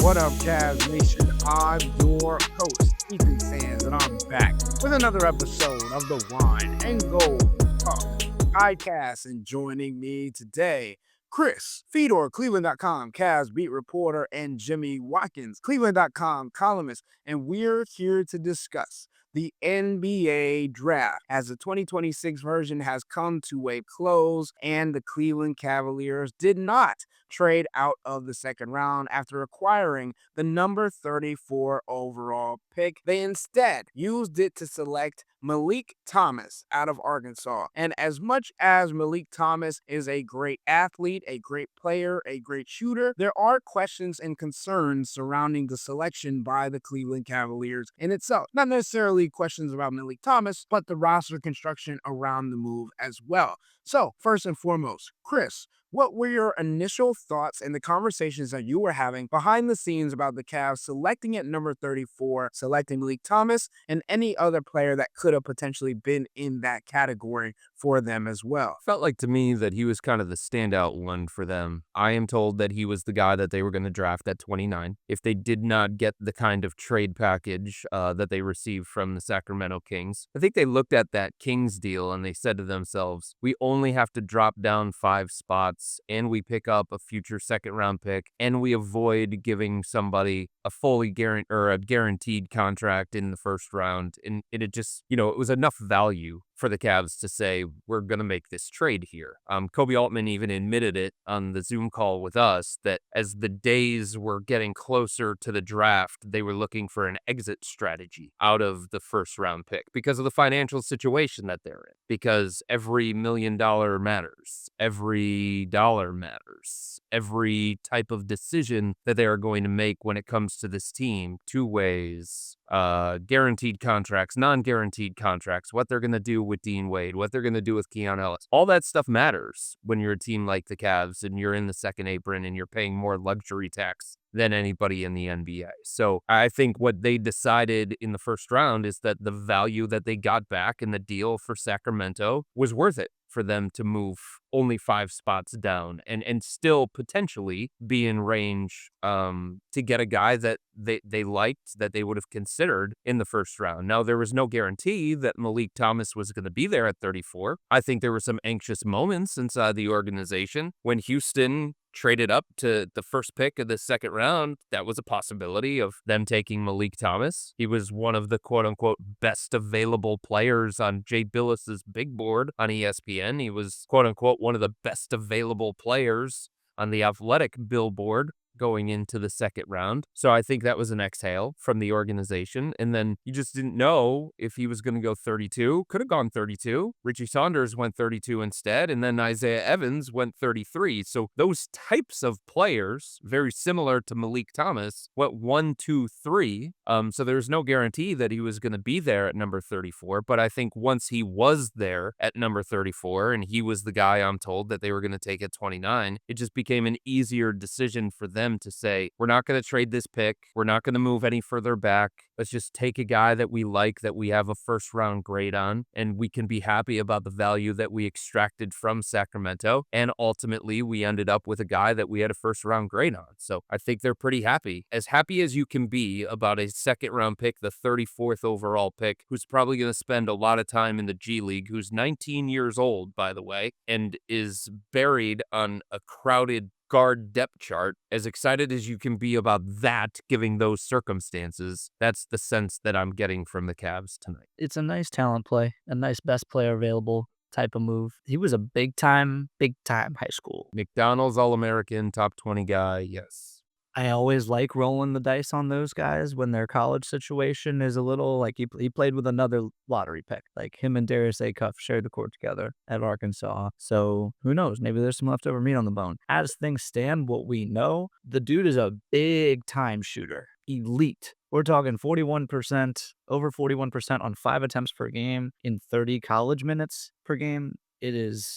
What up, Cavs Nation? I'm your host, Ethan Sands, and I'm back with another episode of the Wine and Gold Talk podcast. And joining me today, Chris, Fedor, cleveland.com, Cavs beat reporter, and Jimmy Watkins, cleveland.com columnist. And we're here to discuss the NBA draft as the 2026 version has come to a close, and the Cleveland Cavaliers did not trade out of the second round after acquiring the number 34 overall pick. They instead used it to select Meleek Thomas out of Arkansas. And as much as Meleek Thomas is a great athlete, a great player, a great shooter, there are questions and concerns surrounding the selection by the Cleveland Cavaliers in itself. Not necessarily questions about Meleek Thomas, but the roster construction around the move as well. So, first and foremost, Chris, what were your initial thoughts and the conversations that you were having behind the scenes about the Cavs selecting at number 34, selecting Meleek Thomas, and any other player that could have potentially been in that category for them as well? Felt like to me that he was kind of the standout one for them. I am told that he was the guy that they were going to draft at 29. If they did not get the kind of trade package that they received from the Sacramento Kings, I think they looked at that Kings deal and they said to themselves, we only have to drop down 5 spots and we pick up a future second round pick and we avoid giving somebody a fully guaranteed contract in the first round. And it just, it was enough value for the Cavs to say, we're going to make this trade here. Kobe Altman even admitted it on the Zoom call with us that as the days were getting closer to the draft, they were looking for an exit strategy out of the first round pick because of the financial situation that they're in. Because every $1 million matters. Every dollar matters. Every type of decision that they are going to make when it comes to this team, two ways, guaranteed contracts, non-guaranteed contracts, what they're going to do with Dean Wade, what they're going to do with Keon Ellis. All that stuff matters when you're a team like the Cavs and you're in the second apron and you're paying more luxury tax than anybody in the NBA. So I think what they decided in the first round is that the value that they got back in the deal for Sacramento was worth it for them to move only 5 spots down and still potentially be in range to get a guy that they liked, that they would have considered in the first round. Now, there was no guarantee that Meleek Thomas was going to be there at 34. I think there were some anxious moments inside the organization when Houston traded up to the first pick of the second round. That was a possibility of them taking Meleek Thomas. He was one of the quote-unquote best available players on Jay Billis's big board on ESPN. He was quote-unquote one of the best available players on the Athletic billboard going into the second round. So I think that was an exhale from the organization. And then you just didn't know if he was going to go 32. Could have gone 32. Richie Saunders went 32 instead. And then Isaiah Evans went 33. So those types of players, very similar to Meleek Thomas, went 1, 2, 3. So there's no guarantee that he was going to be there at number 34. But I think once he was there at number 34, and he was the guy I'm told that they were going to take at 29, it just became an easier decision for them to say, we're not going to trade this pick. We're not going to move any further back. Let's just take a guy that we like, that we have a first round grade on, and we can be happy about the value that we extracted from Sacramento. And ultimately, we ended up with a guy that we had a first round grade on. So I think they're pretty happy as you can be about a second round pick, the 34th overall pick, who's probably going to spend a lot of time in the G League, who's 19 years old, by the way, and is buried on a crowded guard depth chart. As excited as you can be about that, given those circumstances, that's the sense that I'm getting from the Cavs tonight. It's a nice talent play, a nice best player available type of move. He was a big time high school. McDonald's All-American, top 20 guy, yes. I always like rolling the dice on those guys when their college situation is a little like he played with another lottery pick. Like him and Darius Acuff shared the court together at Arkansas. So who knows? Maybe there's some leftover meat on the bone. As things stand, what we know, the dude is a big time shooter. Elite. We're talking 41%, over 41% on 5 attempts per game in 30 college minutes per game. It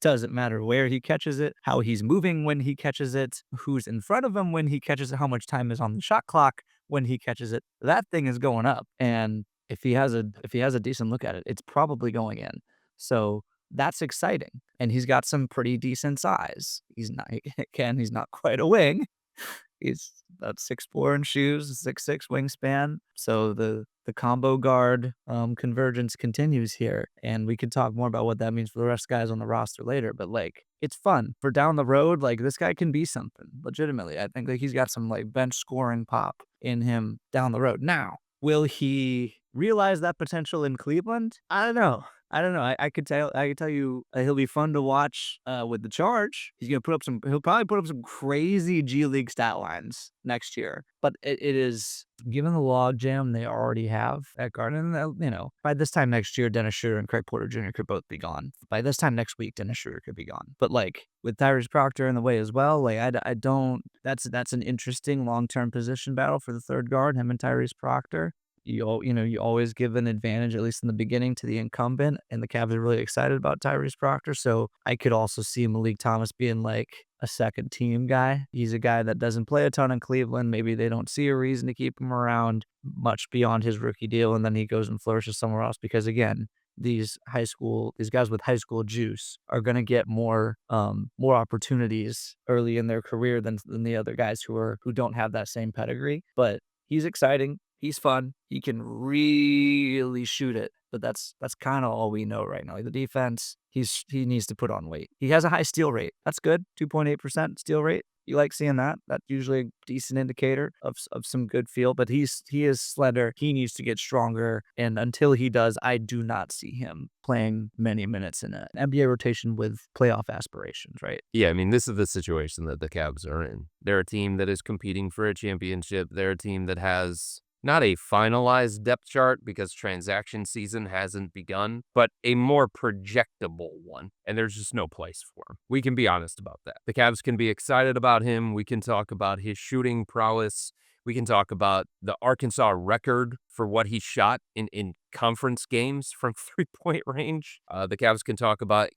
doesn't matter where he catches it, how he's moving when he catches it, who's in front of him when he catches it, how much time is on the shot clock when he catches it. That thing is going up. And if he has a decent look at it, it's probably going in. So that's exciting. And he's got some pretty decent size. He's not quite a wing, He's about 6'4" in shoes, 6'6" wingspan. So the combo guard convergence continues here. And we can talk more about what that means for the rest of the guys on the roster later. But like, it's fun for down the road. Like, this guy can be something legitimately. I think like he's got some like bench scoring pop in him down the road. Now, will he realize that potential in Cleveland? I don't know. I could tell you he'll be fun to watch with the charge. He'll probably put up some crazy G League stat lines next year. But it is, given the log jam they already have at Garden, by this time next year, Dennis Schroeder and Craig Porter Jr. could both be gone. By this time next week, Dennis Schroeder could be gone. But like with Tyrese Proctor in the way as well, like I don't. That's an interesting long-term position battle for the third guard, him and Tyrese Proctor. You always give an advantage, at least in the beginning, to the incumbent, and the Cavs are really excited about Tyrese Proctor. So I could also see Meleek Thomas being like a second team guy. He's a guy that doesn't play a ton in Cleveland. Maybe they don't see a reason to keep him around much beyond his rookie deal, and then he goes and flourishes somewhere else because, again, these guys with high school juice are going to get more opportunities early in their career than the other guys who don't have that same pedigree. But he's exciting. He's fun. He can really shoot it, but that's kind of all we know right now. The defense, he needs to put on weight. He has a high steal rate. That's good. 2.8% steal rate. You like seeing that? That's usually a decent indicator of some good feel, but he is slender. He needs to get stronger, and until he does, I do not see him playing many minutes in an NBA rotation with playoff aspirations, right? Yeah, I mean, this is the situation that the Cavs are in. They're a team that is competing for a championship. They're a team that has not a finalized depth chart because transaction season hasn't begun, but a more projectable one. And there's just no place for him. We can be honest about that. The Cavs can be excited about him. We can talk about his shooting prowess. We can talk about the Arkansas record for what he shot in conference games from three-point range. The Cavs can talk about,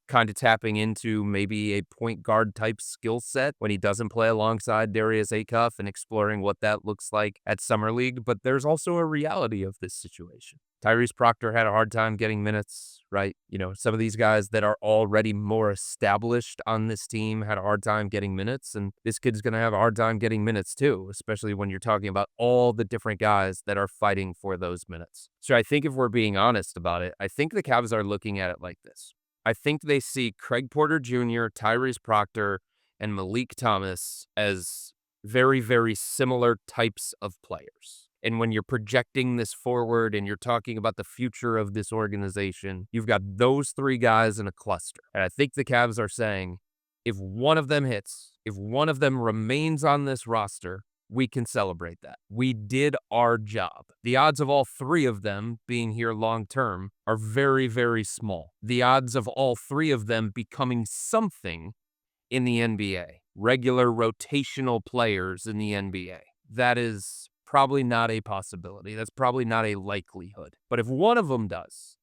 kind of tapping into maybe a point guard type skill set when he doesn't play alongside Darius Acuff and exploring what that looks like at Summer League. But there's also a reality of this situation. Tyrese Proctor had a hard time getting minutes, right? Some of these guys that are already more established on this team had a hard time getting minutes, and this kid's going to have a hard time getting minutes too, especially when you're talking about all the different guys that are fighting for those minutes. So I think if we're being honest about it, I think the Cavs are looking at it like this. I think they see Craig Porter Jr., Tyrese Proctor, and Meleek Thomas as very, very similar types of players. And when you're projecting this forward and you're talking about the future of this organization, you've got those three guys in a cluster. And I think the Cavs are saying, if one of them hits, if one of them remains on this roster, we can celebrate that. We did our job. The odds of all three of them being here long term are very, very small. The odds of all three of them becoming something in the NBA, regular rotational players in the NBA, that is probably not a possibility. That's probably not a likelihood. But if one of them does,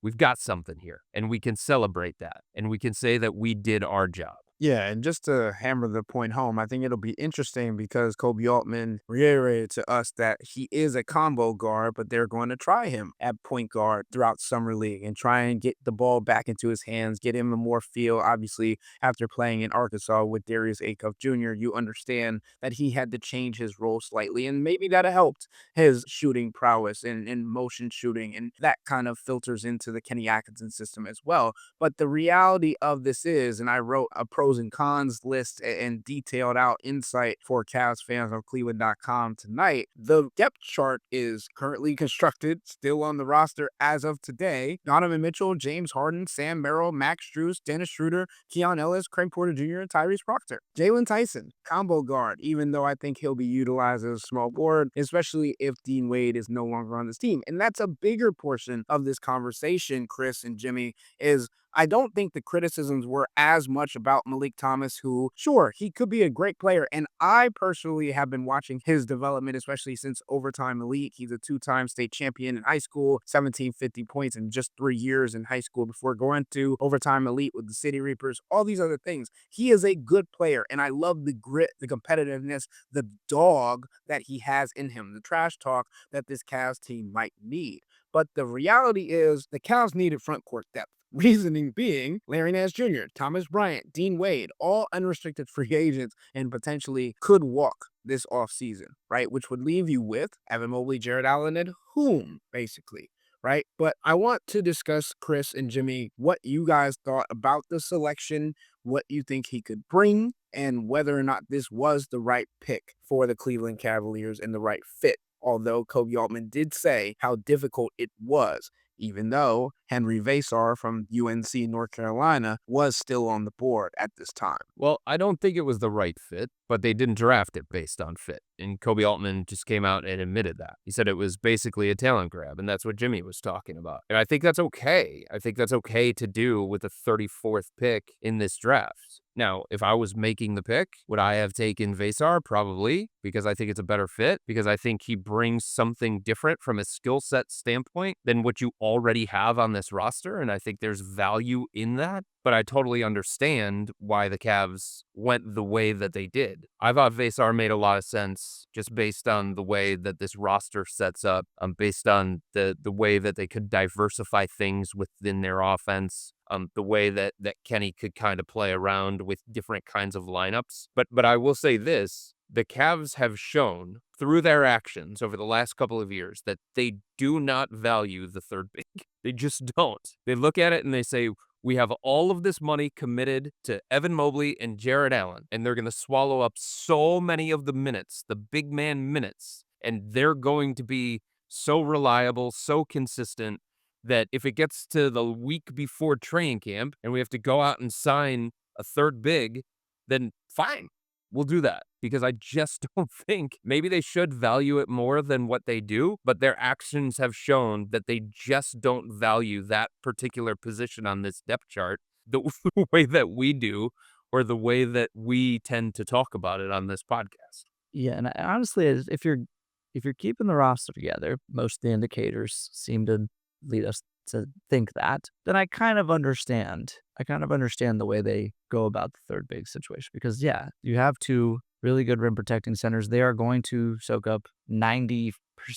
we've got something here, and we can celebrate that, and we can say that we did our job. Yeah, and just to hammer the point home, I think it'll be interesting because Kobe Altman reiterated to us that he is a combo guard, but they're going to try him at point guard throughout Summer League and try and get the ball back into his hands, get him a more feel. Obviously, after playing in Arkansas with Darius Acuff Jr., you understand that he had to change his role slightly, and maybe that helped his shooting prowess and motion shooting, and that kind of filters into the Kenny Atkinson system as well. But the reality of this is, and I wrote a pros and cons list and detailed out insight for Cavs fans on cleveland.com tonight. The depth chart is currently constructed, still on the roster as of today. Donovan Mitchell, James Harden, Sam Merrill, Max Strus, Dennis Schroeder, Keon Ellis, Craig Porter Jr., and Tyrese Proctor. Jalen Tyson, combo guard, even though I think he'll be utilized as a small board, especially if Dean Wade is no longer on this team. And that's a bigger portion of this conversation, Chris and Jimmy, is I don't think the criticisms were as much about Meleek Thomas, who, sure, he could be a great player. And I personally have been watching his development, especially since Overtime Elite. He's a two-time state champion in high school, 1750 points in just 3 years in high school before going to Overtime Elite with the City Reapers, all these other things. He is a good player, and I love the grit, the competitiveness, the dog that he has in him, the trash talk that this Cavs team might need. But the reality is the Cavs needed front court depth. Reasoning being Larry Nance Jr., Thomas Bryant, Dean Wade, all unrestricted free agents and potentially could walk this offseason, right? Which would leave you with Evan Mobley, Jared Allen, and whom, basically, right? But I want to discuss, Chris and Jimmy, what you guys thought about the selection, what you think he could bring, and whether or not this was the right pick for the Cleveland Cavaliers and the right fit. Although Kobe Altman did say how difficult it was, even though Henry Vasar from UNC North Carolina was still on the board at this time. Well, I don't think it was the right fit, but they didn't draft it based on fit. And Kobe Altman just came out and admitted that. He said it was basically a talent grab, and that's what Jimmy was talking about. And I think that's okay. I think that's okay to do with the 34th pick in this draft. Now, if I was making the pick, would I have taken Vasar? Probably, because I think it's a better fit, because I think he brings something different from a skill set standpoint than what you already have on this roster, and I think there's value in that. But I totally understand why the Cavs went the way that they did. I thought Vasar made a lot of sense just based on the way that this roster sets up, based on the way that they could diversify things within their offense, the way that Kenny could kind of play around with different kinds of lineups. But I will say this, the Cavs have shown through their actions over the last couple of years that they do not value the third big. They just don't. They look at it and they say, we have all of this money committed to Evan Mobley and Jared Allen, and they're going to swallow up so many of the minutes, the big man minutes, and they're going to be so reliable, so consistent, that if it gets to the week before training camp and we have to go out and sign a third big, then fine, we'll do that. Because I just don't think, maybe they should value it more than what they do, but their actions have shown that they just don't value that particular position on this depth chart the way that we do, or the way that we tend to talk about it on this podcast. Yeah, and honestly, if you're keeping the roster together, most of the indicators seem to lead us to think that, then I kind of understand. I kind of understand the way they go about the third big situation, because yeah, you have two really good rim protecting centers. They are going to soak up 90%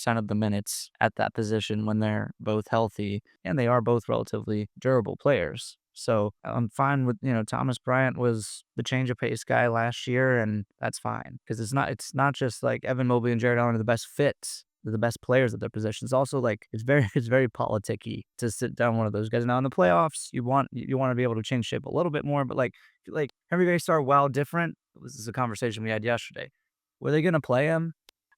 of the minutes at that position when they're both healthy, and they are both relatively durable players. So I'm fine with, Thomas Bryant was the change of pace guy last year, and that's fine, because it's not just like Evan Mobley and Jared Allen are the best fits. They're the best players at their positions. Also, like, it's very politicky to sit down one of those guys. Now in the playoffs, you want to be able to change shape a little bit more, but like Henry Vasar, while different, this is a conversation we had yesterday. Were they going to play him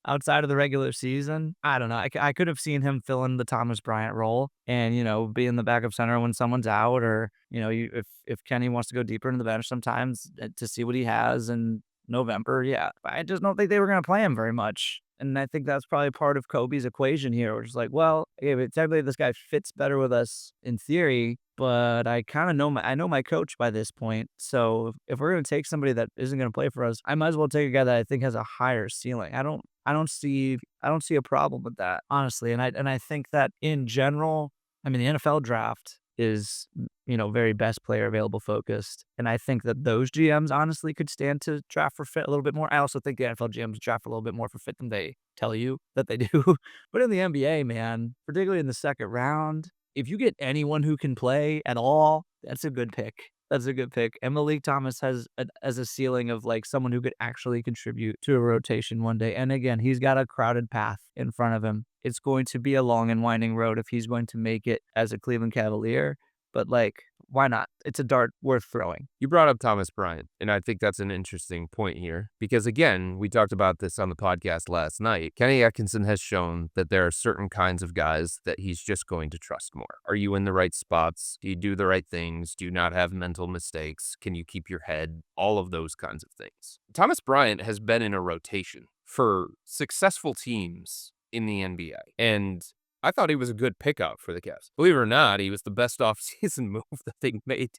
outside of the regular season? I don't know. I could have seen him fill in the Thomas Bryant role and, be in the backup center when someone's out, or, if Kenny wants to go deeper into the bench sometimes to see what he has in November. Yeah. I just don't think they were going to play him very much. And I think that's probably part of Kobe's equation here, which is like, well, okay, but technically this guy fits better with us in theory, but I kind of know my coach by this point. So if we're going to take somebody that isn't going to play for us, I might as well take a guy that I think has a higher ceiling. I don't see a problem with that, honestly. And I think that in general, I mean, the NFL draft is, very best player available focused. And I think that those GMs honestly could stand to draft for fit a little bit more. I also think the NFL GMs draft a little bit more for fit than they tell you that they do. But in the NBA, man, particularly in the second round, if you get anyone who can play at all, that's a good pick. That's a good pick. And Meleek Thomas has a ceiling of like someone who could actually contribute to a rotation one day. And again, he's got a crowded path in front of him. It's going to be a long and winding road if he's going to make it as a Cleveland Cavalier. But like, why not? It's a dart worth throwing. You brought up Thomas Bryant, and I think that's an interesting point here. Because again, we talked about this on the podcast last night. Kenny Atkinson has shown that there are certain kinds of guys that he's just going to trust more. Are you in the right spots? Do you do the right things? Do you not have mental mistakes? Can you keep your head? All of those kinds of things. Thomas Bryant has been in a rotation for successful teams in the NBA. And I thought he was a good pickup for the Cavs. Believe it or not, he was the best offseason move that they made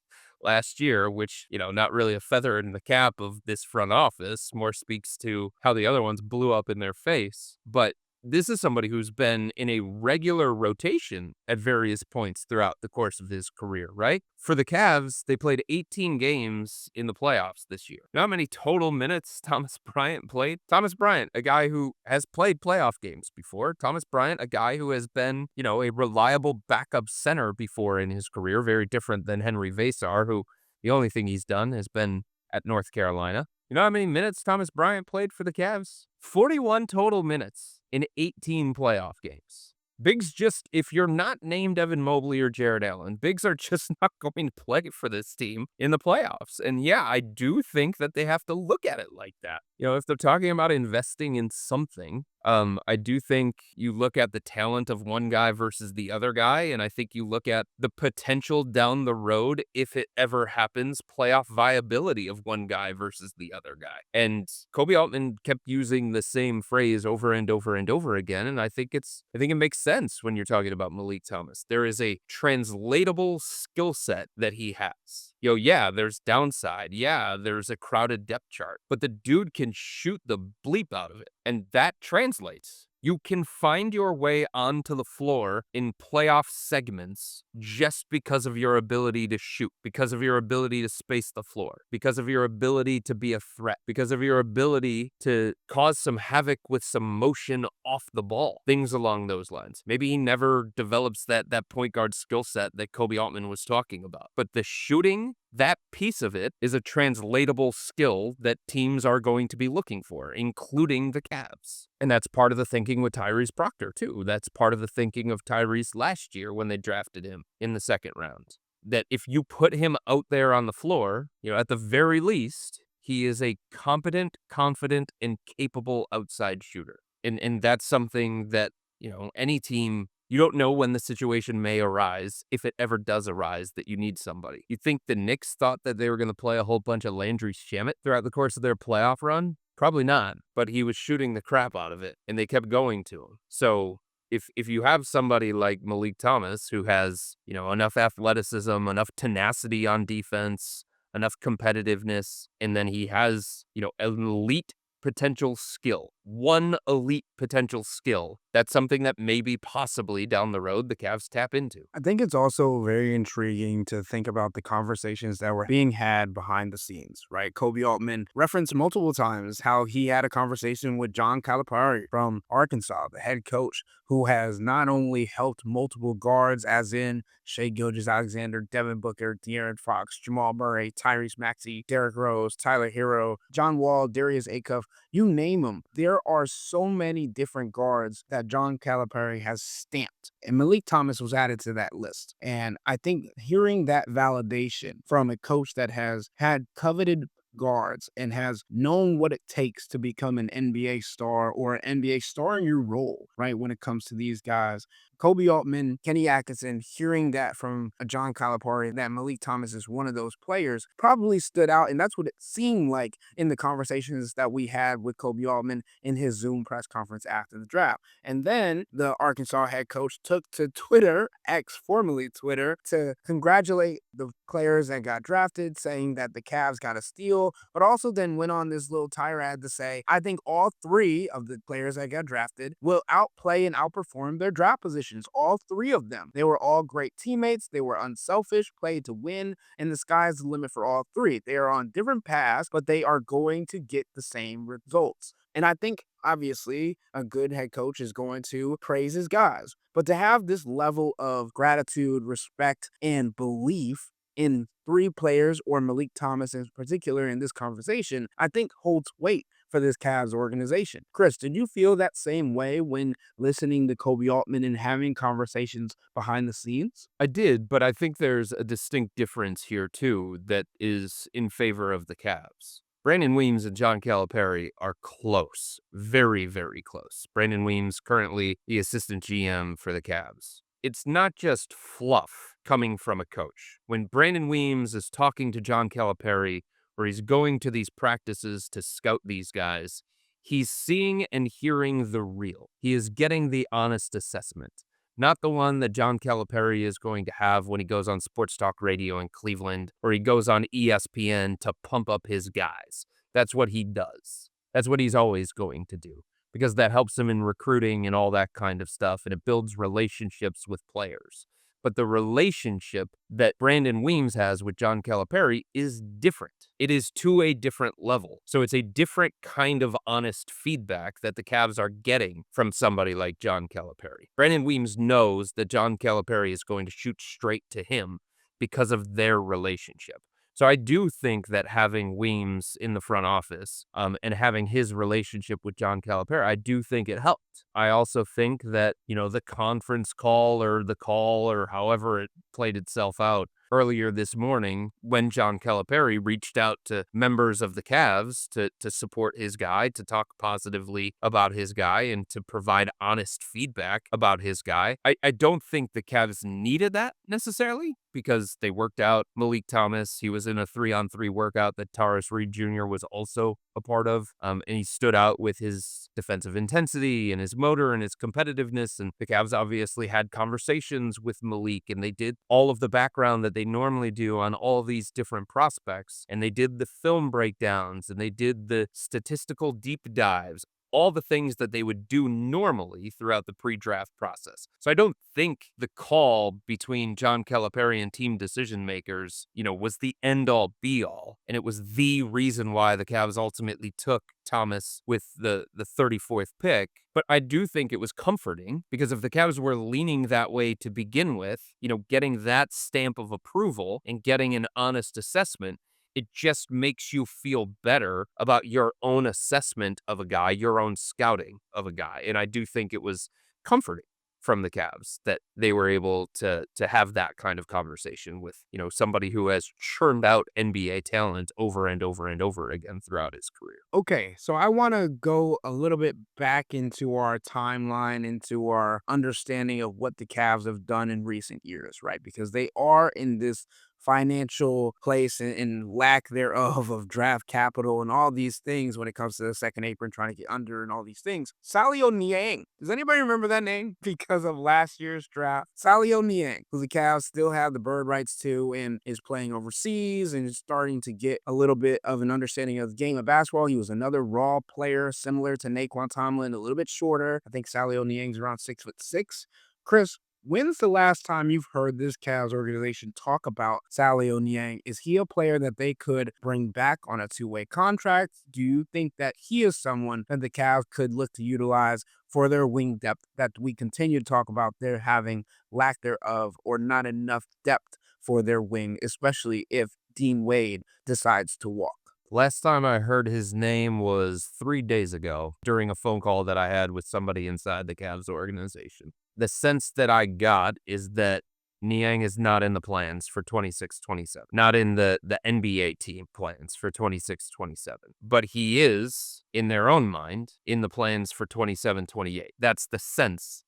last year, which, not really a feather in the cap of this front office, more speaks to how the other ones blew up in their face. But This is somebody who's been in a regular rotation at various points throughout the course of his career, right? For the Cavs, they played 18 games in the playoffs this year. You know how many total minutes Thomas Bryant played? Thomas Bryant, a guy who has played playoff games before. Thomas Bryant, a guy who has been, a reliable backup center before in his career, very different than Henry Vasar, who the only thing he's done has been at North Carolina. You know how many minutes Thomas Bryant played for the Cavs? 41 total minutes in 18 playoff games. Bigs just, if you're not named Evan Mobley or Jared Allen, bigs are just not going to play for this team in the playoffs. And yeah, I do think that they have to look at it like that. If they're talking about investing in something, I do think you look at the talent of one guy versus the other guy, and I think you look at the potential down the road, if it ever happens, playoff viability of one guy versus the other guy. And Kobe Altman kept using the same phrase over and over and over again, and I think it makes sense when you're talking about Meleek Thomas. There is a translatable skill set that he has. Yeah, there's downside. Yeah, there's a crowded depth chart, but the dude can shoot the bleep out of it, and that translates. You can find your way onto the floor in playoff segments just because of your ability to shoot, because of your ability to space the floor, because of your ability to be a threat, because of your ability to cause some havoc with some motion off the ball, things along those lines. Maybe he never develops that point guard skill set that Kobe Altman was talking about, but the shooting, that piece of it is a translatable skill that teams are going to be looking for, including the Cavs. And that's part of the thinking with Tyrese Proctor, too. That's part of the thinking of Tyrese last year when they drafted him in the second round. That if you put him out there on the floor, at the very least, he is a competent, confident, and capable outside shooter. And that's something that, any team, you don't know when the situation may arise, if it ever does arise, that you need somebody. You think the Knicks thought that they were going to play a whole bunch of Landry Shamet throughout the course of their playoff run? Probably not, but he was shooting the crap out of it, and they kept going to him. So if you have somebody like Meleek Thomas who has, enough athleticism, enough tenacity on defense, enough competitiveness, and then he has, an elite potential skill, one elite potential skill, that's something that maybe possibly down the road the Cavs tap into. I think it's also very intriguing to think about the conversations that were being had behind the scenes, right? Kobe Altman referenced multiple times how he had a conversation with John Calipari from Arkansas, the head coach, who has not only helped multiple guards, as in Shai Gilgeous-Alexander, Devin Booker, De'Aaron Fox, Jamal Murray, Tyrese Maxey, Derrick Rose, Tyler Hero, John Wall, Darius Acuff, you name them. There are so many different guards that John Calipari has stamped, and Meleek Thomas was added to that list. And I think hearing that validation from a coach that has had coveted guards and has known what it takes to become an NBA star or an NBA star in your role, right? When it comes to these guys, Kobe Altman, Kenny Atkinson, hearing that from John Calipari, that Meleek Thomas is one of those players, probably stood out. And that's what it seemed like in the conversations that we had with Kobe Altman in his Zoom press conference after the draft. And then the Arkansas head coach took to Twitter, X, formerly Twitter, to congratulate the players that got drafted, saying that the Cavs got a steal, but also then went on this little tirade to say, I think all three of the players that got drafted will outplay and outperform their draft positions. All three of them. They were all great teammates. They were unselfish, played to win, and the sky's the limit for all three. They are on different paths, but they are going to get the same results. And I think, obviously, a good head coach is going to praise his guys. But to have this level of gratitude, respect, and belief in three players, or Meleek Thomas in particular in this conversation, I think holds weight for this Cavs organization. Chris, did you feel that same way when listening to Kobe Altman and having conversations behind the scenes? I did, but I think there's a distinct difference here, too, that is in favor of the Cavs. Brandon Weems and John Calipari are close, very, very close. Brandon Weems currently the assistant GM for the Cavs. It's not just fluff coming from a coach. When Brandon Weems is talking to John Calipari, or he's going to these practices to scout these guys, he's seeing and hearing the real. He is getting the honest assessment, not the one that John Calipari is going to have when he goes on sports talk radio in Cleveland, or he goes on ESPN to pump up his guys. That's what he does. That's what he's always going to do. because that helps him in recruiting and all that kind of stuff, and it builds relationships with players. But the relationship that Brandon Weems has with John Calipari is different. It is to a different level. So it's a different kind of honest feedback that the Cavs are getting from somebody like John Calipari. Brandon Weems knows that John Calipari is going to shoot straight to him because of their relationship. So I do think that having Weems in the front office and having his relationship with John Calipari, I do think it helped. I also think that, the conference call or however it played itself out earlier this morning when John Calipari reached out to members of the Cavs to support his guy, to talk positively about his guy, and to provide honest feedback about his guy. I don't think the Cavs needed that necessarily because they worked out Meleek Thomas. He was in a 3-on-3 workout that Taurus Reed Jr. was also a part of, and he stood out with his defensive intensity and his motor and his competitiveness, and the Cavs obviously had conversations with Meleek, and they did all of the background that they normally do on all of these different prospects, and they did the film breakdowns, and they did the statistical deep dives, all the things that they would do normally throughout the pre-draft process. So I don't think the call between John Calipari and team decision makers, was the end-all be-all. And it was the reason why the Cavs ultimately took Thomas with the 34th pick. But I do think it was comforting because if the Cavs were leaning that way to begin with, getting that stamp of approval and getting an honest assessment, it just makes you feel better about your own assessment of a guy, your own scouting of a guy. And I do think it was comforting from the Cavs that they were able to have that kind of conversation with, somebody who has churned out NBA talent over and over and over again throughout his career. Okay, so I want to go a little bit back into our timeline, into our understanding of what the Cavs have done in recent years, right? Because they are in this financial place and lack thereof of draft capital and all these things when it comes to the second apron, trying to get under and all these things. Salio Niang. Does anybody remember that name? Because of last year's draft. Salio Niang, who the Cavs still have the bird rights to and is playing overseas and is starting to get a little bit of an understanding of the game of basketball. He was another raw player similar to Naquan Tomlin, a little bit shorter. I think Salio Niang's around 6'6". Chris, when's the last time you've heard this Cavs organization talk about Salio Niang? Is he a player that they could bring back on a two-way contract? Do you think that he is someone that the Cavs could look to utilize for their wing depth that we continue to talk about their having lack thereof or not enough depth for their wing, especially if Dean Wade decides to walk? Last time I heard his name was 3 days ago during a phone call that I had with somebody inside the Cavs organization. The sense that I got is that Niang is not in the plans for 26-27, not in the NBA team plans for 26-27, but he is, in their own mind, in the plans for 27-28. That's the sense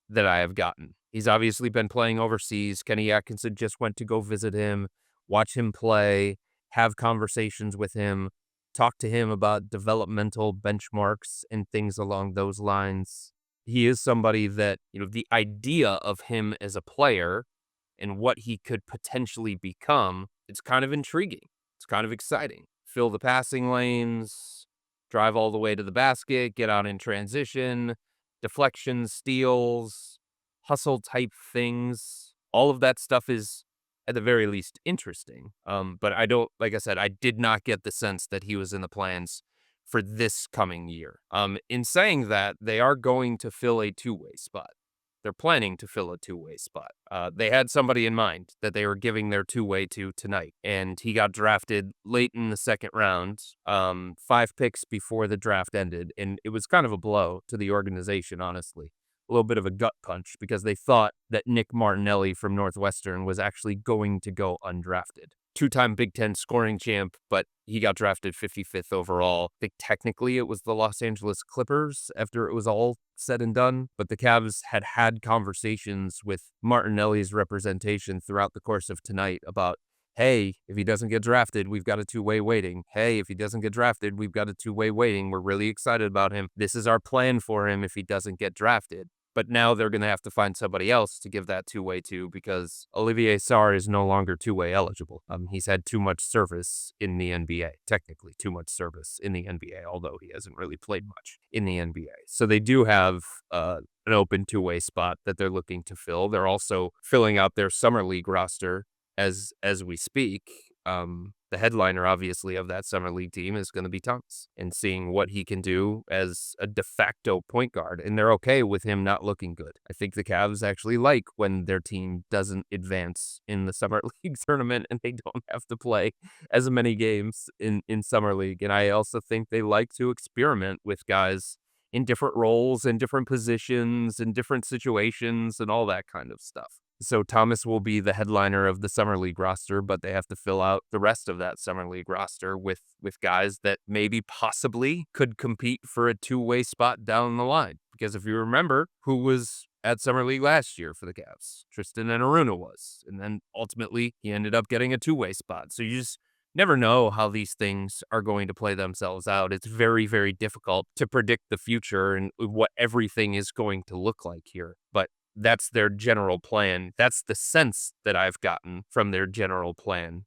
that I have gotten. He's obviously been playing overseas. Kenny Atkinson just went to go visit him, watch him play, have conversations with him, talk to him about developmental benchmarks and things along those lines. He is somebody that, the idea of him as a player and what he could potentially become, it's kind of intriguing. It's kind of exciting. Fill the passing lanes, drive all the way to the basket, get out in transition, deflections, steals, hustle type things. All of that stuff is at the very least interesting. But like I said, I did not get the sense that he was in the plans for this coming year. In saying that, they are going to fill a two-way spot. They're planning to fill a two-way spot. They had somebody in mind that they were giving their two-way to tonight, and he got drafted late in the second round, 5 picks before the draft ended, and it was kind of a blow to the organization, honestly. A little bit of a gut punch because they thought that Nick Martinelli from Northwestern was actually going to go undrafted. 2-time Big Ten scoring champ, but he got drafted 55th overall. I think technically it was the Los Angeles Clippers after it was all said and done, but the Cavs had conversations with Martinelli's representation throughout the course of tonight about, hey, if he doesn't get drafted, we've got a two-way waiting. Hey, if he doesn't get drafted, we've got a two-way waiting. We're really excited about him. This is our plan for him if he doesn't get drafted. But now they're going to have to find somebody else to give that two-way to because Olivier Sarr is no longer two-way eligible. He's had too much service in the NBA, technically too much service in the NBA, although he hasn't really played much in the NBA. So they do have an open two-way spot that they're looking to fill. They're also filling out their summer league roster as we speak. The headliner, obviously, of that summer league team is going to be Thomas and seeing what he can do as a de facto point guard. And they're okay with him not looking good. I think the Cavs actually like when their team doesn't advance in the summer league tournament and they don't have to play as many games in summer league. And I also think they like to experiment with guys in different roles and different positions and different situations and all that kind of stuff. So Thomas will be the headliner of the Summer League roster, but they have to fill out the rest of that Summer League roster with guys that maybe possibly could compete for a two-way spot down the line. Because if you remember who was at Summer League last year for the Cavs, Tristan and Aruna was. And then ultimately he ended up getting a two-way spot. So you just never know how these things are going to play themselves out. It's very, very difficult to predict the future and what everything is going to look like here. But that's their general plan. That's the sense that I've gotten from their general plan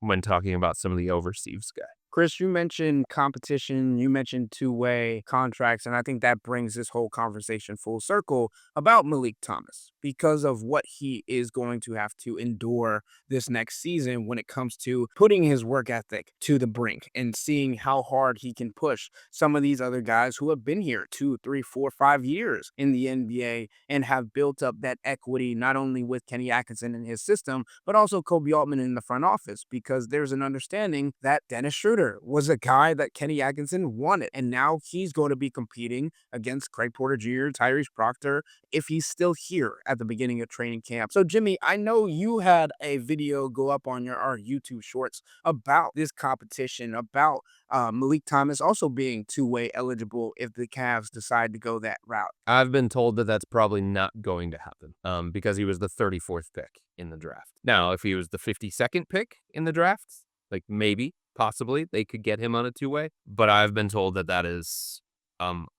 when talking about some of the overseas guys. Chris, you mentioned competition, you mentioned two-way contracts, and I think that brings this whole conversation full circle about Meleek Thomas because of what he is going to have to endure this next season when it comes to putting his work ethic to the brink and seeing how hard he can push some of these other guys who have been here 2, 3, 4, 5 years in the NBA and have built up that equity not only with Kenny Atkinson and his system, but also Kobe Altman in the front office, because there's an understanding that Dennis Schroeder was a guy that Kenny Atkinson wanted. And now he's going to be competing against Craig Porter Jr., Tyrese Proctor, if he's still here at the beginning of training camp. So, Jimmy, I know you had a video go up on our YouTube shorts about this competition, about Meleek Thomas also being two-way eligible if the Cavs decide to go that route. I've been told that that's probably not going to happen because he was the 34th pick in the draft. Now, if he was the 52nd pick in the draft, like maybe, possibly, they could get him on a two-way. But I've been told that that is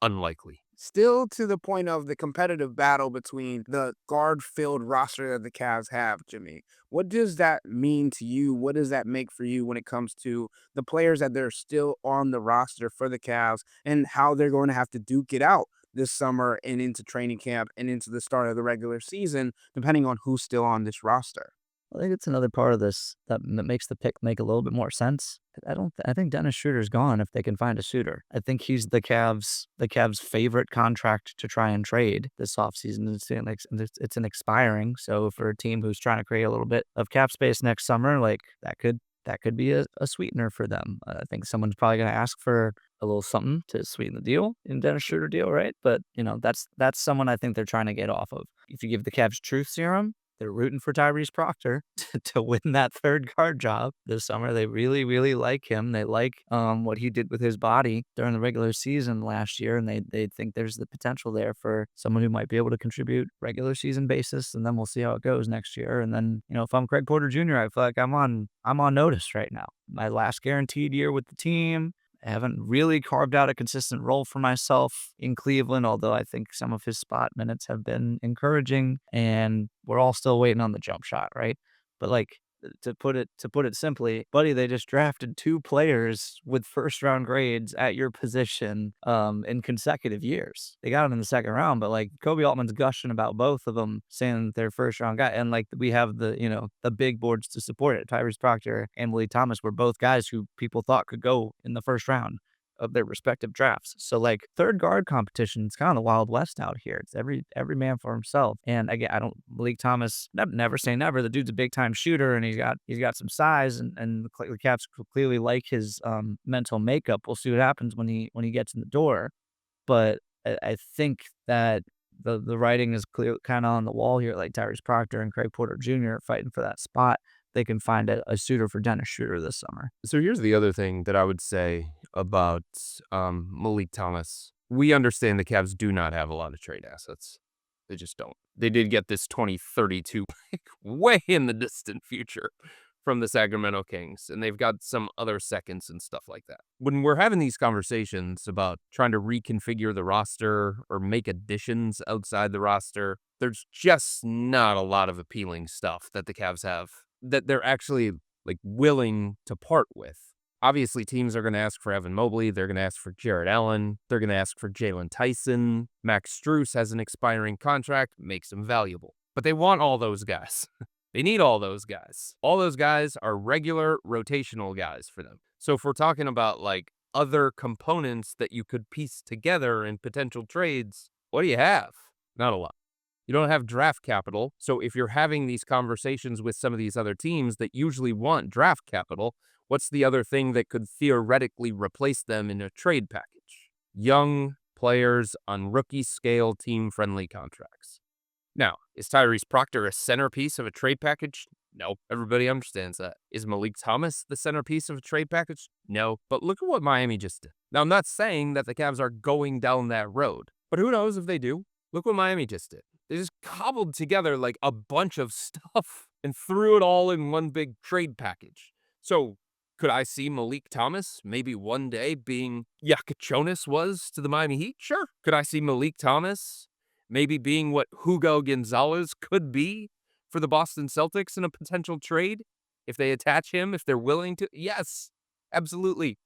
unlikely. Still to the point of the competitive battle between the guard-filled roster that the Cavs have, Jimmy. What does that mean to you? What does that make for you when it comes to the players that they're still on the roster for the Cavs and how they're going to have to duke it out this summer and into training camp and into the start of the regular season, depending on who's still on this roster? I think it's another part of this that makes the pick make a little bit more sense. I think Dennis Schroeder's gone if they can find a suitor. I think he's the Cavs' favorite contract to try and trade this offseason. It's an expiring, so for a team who's trying to create a little bit of cap space next summer, like that could be a sweetener for them. I think someone's probably going to ask for a little something to sweeten the deal in Dennis Schroeder deal, right? But that's someone I think they're trying to get off of. If you give the Cavs truth serum, they're rooting for Tyrese Proctor to win that third guard job this summer. They really, really like him. They like what he did with his body during the regular season last year, and they think there's the potential there for someone who might be able to contribute regular season basis, and then we'll see how it goes next year. And then, if I'm Craig Porter Jr., I feel like I'm on notice right now. My last guaranteed year with the team. I haven't really carved out a consistent role for myself in Cleveland, although I think some of his spot minutes have been encouraging, and we're all still waiting on the jump shot, right? But to put it simply, buddy, they just drafted 2 players with first round grades at your position in consecutive years. They got them in the second round, but Kobe Altman's gushing about both of them, saying they're first round guy, and we have the big boards to support it. Tyrese Proctor and Meleek Thomas were both guys who people thought could go in the first round of their respective drafts. So third guard competition, it's kind of the Wild West out here. It's every man for himself. And again, Meleek Thomas, never say never. The dude's a big time shooter and he's got some size and the Cavs clearly like his mental makeup. We'll see what happens when he gets in the door. But I think that the writing is clear, kind of on the wall here. Like Tyrese Proctor and Craig Porter Jr. fighting for that spot. They can find a suitor for Dennis Schroeder this summer. So here's the other thing that I would say about Meleek Thomas. We understand the Cavs do not have a lot of trade assets. They just don't. They did get this 2032 pick way in the distant future from the Sacramento Kings, and they've got some other seconds and stuff like that. When we're having these conversations about trying to reconfigure the roster or make additions outside the roster, there's just not a lot of appealing stuff that the Cavs have that they're actually like willing to part with. Obviously, teams are going to ask for Evan Mobley. They're going to ask for Jarrett Allen. They're going to ask for Jalen Tyson. Max Strus has an expiring contract, makes him valuable. But they want all those guys. They need all those guys. All those guys are regular rotational guys for them. So if we're talking about like other components that you could piece together in potential trades, what do you have? Not a lot. You don't have draft capital. So if you're having these conversations with some of these other teams that usually want draft capital, what's the other thing that could theoretically replace them in a trade package? Young players on rookie scale team-friendly contracts. Now, is Tyrese Proctor a centerpiece of a trade package? No. Everybody understands that. Is Meleek Thomas the centerpiece of a trade package? No. But look at what Miami just did. Now, I'm not saying that the Cavs are going down that road, but who knows if they do? Look what Miami just did. They just cobbled together like a bunch of stuff and threw it all in one big trade package. So, could I see Meleek Thomas maybe one day being Yakachonis was to the Miami Heat? Sure. Could I see Meleek Thomas maybe being what Hugo Gonzalez could be for the Boston Celtics in a potential trade? If they attach him, if they're willing to? Yes, absolutely.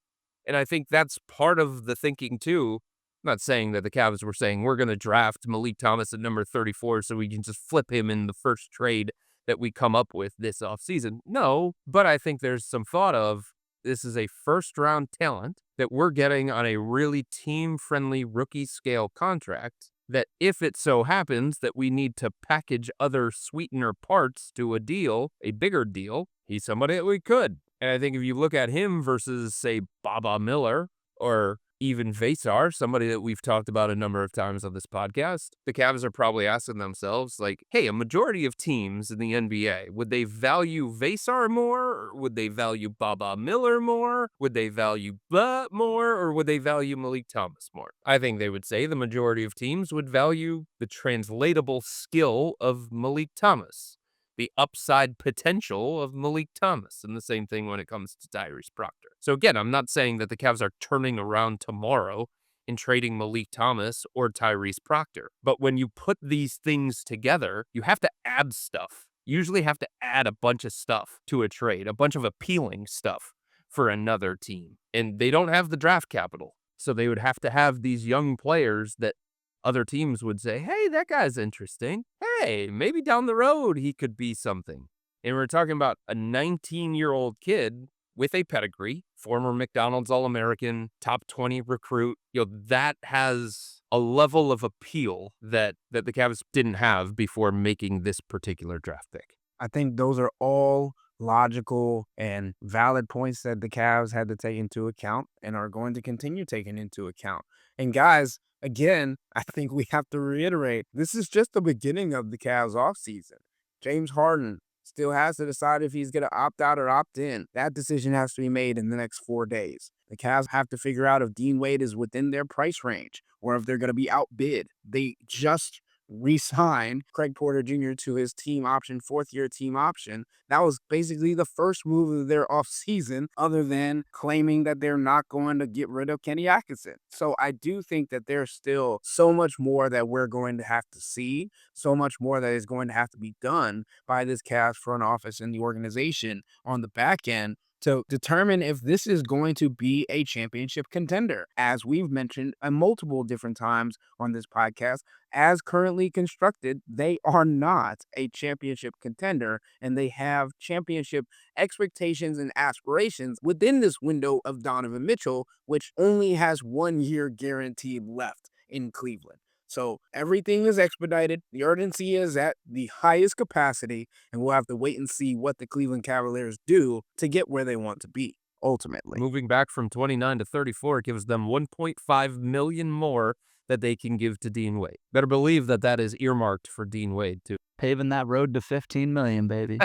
And I think that's part of the thinking too. I'm not saying that the Cavs were saying we're going to draft Meleek Thomas at number 34 so we can just flip him in the first trade that we come up with this offseason. No, but I think there's some thought of this is a first-round talent that we're getting on a really team-friendly rookie-scale contract that if it so happens that we need to package other sweetener parts to a deal, a bigger deal, he's somebody that we could. And I think if you look at him versus, say, Baba Miller or even Vasar, somebody that we've talked about a number of times on this podcast, the Cavs are probably asking themselves, like, hey, a majority of teams in the NBA, would they value Vasar more? Or would they value Baba Miller more? Would they value Butt more? Or would they value Meleek Thomas more? I think they would say the majority of teams would value the translatable skill of Meleek Thomas, the upside potential of Meleek Thomas, and the same thing when it comes to Tyrese Proctor. So again, I'm not saying that the Cavs are turning around tomorrow and trading Meleek Thomas or Tyrese Proctor. But when you put these things together, you have to add stuff. You usually have to add a bunch of stuff to a trade, a bunch of appealing stuff for another team. And they don't have the draft capital. So they would have to have these young players that other teams would say, hey, that guy's interesting. Hey, maybe down the road he could be something. And we're talking about a 19-year-old kid with a pedigree, former McDonald's All-American, top 20 recruit. That has a level of appeal that the Cavs didn't have before making this particular draft pick. I think those are all logical and valid points that the Cavs had to take into account and are going to continue taking into account. And guys, again, I think we have to reiterate, this is just the beginning of the Cavs offseason. James Harden still has to decide if he's going to opt out or opt in. That decision has to be made in the next 4 days. The Cavs have to figure out if Dean Wade is within their price range or if they're going to be outbid. They just re-signed Craig Porter Jr. to his team option, 4th-year team option. That was basically the first move of their offseason, other than claiming that they're not going to get rid of Kenny Atkinson. So I do think that there's still so much more that we're going to have to see, so much more that is going to have to be done by this Cavs front office and the organization on the back end to determine if this is going to be a championship contender. As we've mentioned multiple different times on this podcast, as currently constructed, they are not a championship contender, and they have championship expectations and aspirations within this window of Donovan Mitchell, which only has 1 year guaranteed left in Cleveland. So everything is expedited. The urgency is at the highest capacity, and we'll have to wait and see what the Cleveland Cavaliers do to get where they want to be, ultimately. Moving back from 29 to 34 gives them $1.5 million more that they can give to Dean Wade. Better believe that that is earmarked for Dean Wade, too. Paving that road to 15 million, baby.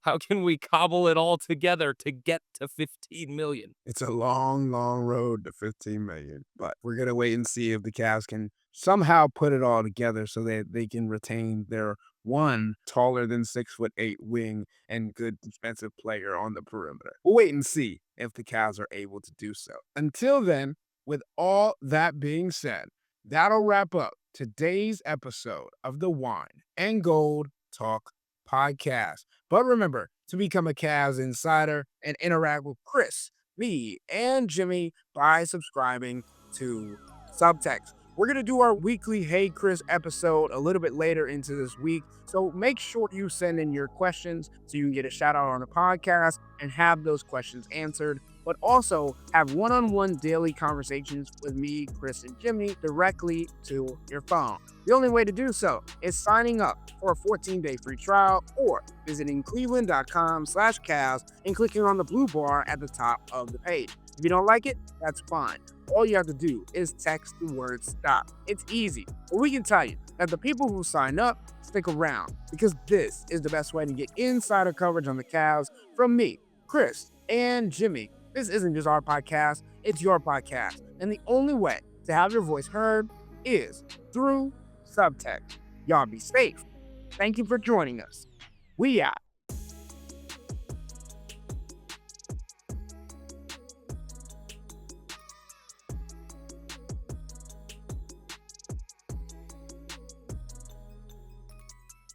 How can we cobble it all together to get to 15 million? It's a long, long road to 15 million, but we're going to wait and see if the Cavs can somehow put it all together so that they can retain their one taller than 6'8" wing and good defensive player on the perimeter. We'll wait and see if the Cavs are able to do so. Until then, with all that being said, that'll wrap up today's episode of the Wine and Gold Talk podcast. But remember to become a Cavs insider and interact with Chris, me, and Jimmy by subscribing to Subtext. We're going to do our weekly Hey Chris episode a little bit later into this week, so make sure you send in your questions so you can get a shout out on the podcast and have those questions answered, but also have one-on-one daily conversations with me, Chris, and Jimmy directly to your phone. The only way to do so is signing up for a 14-day free trial or visiting cleveland.com/Cavs and clicking on the blue bar at the top of the page. If you don't like it, that's fine. All you have to do is text the word STOP. It's easy. But we can tell you that the people who sign up stick around because this is the best way to get insider coverage on the Cavs from me, Chris, and Jimmy. This isn't just our podcast, it's your podcast. And the only way to have your voice heard is through Subtext. Y'all be safe. Thank you for joining us. We out.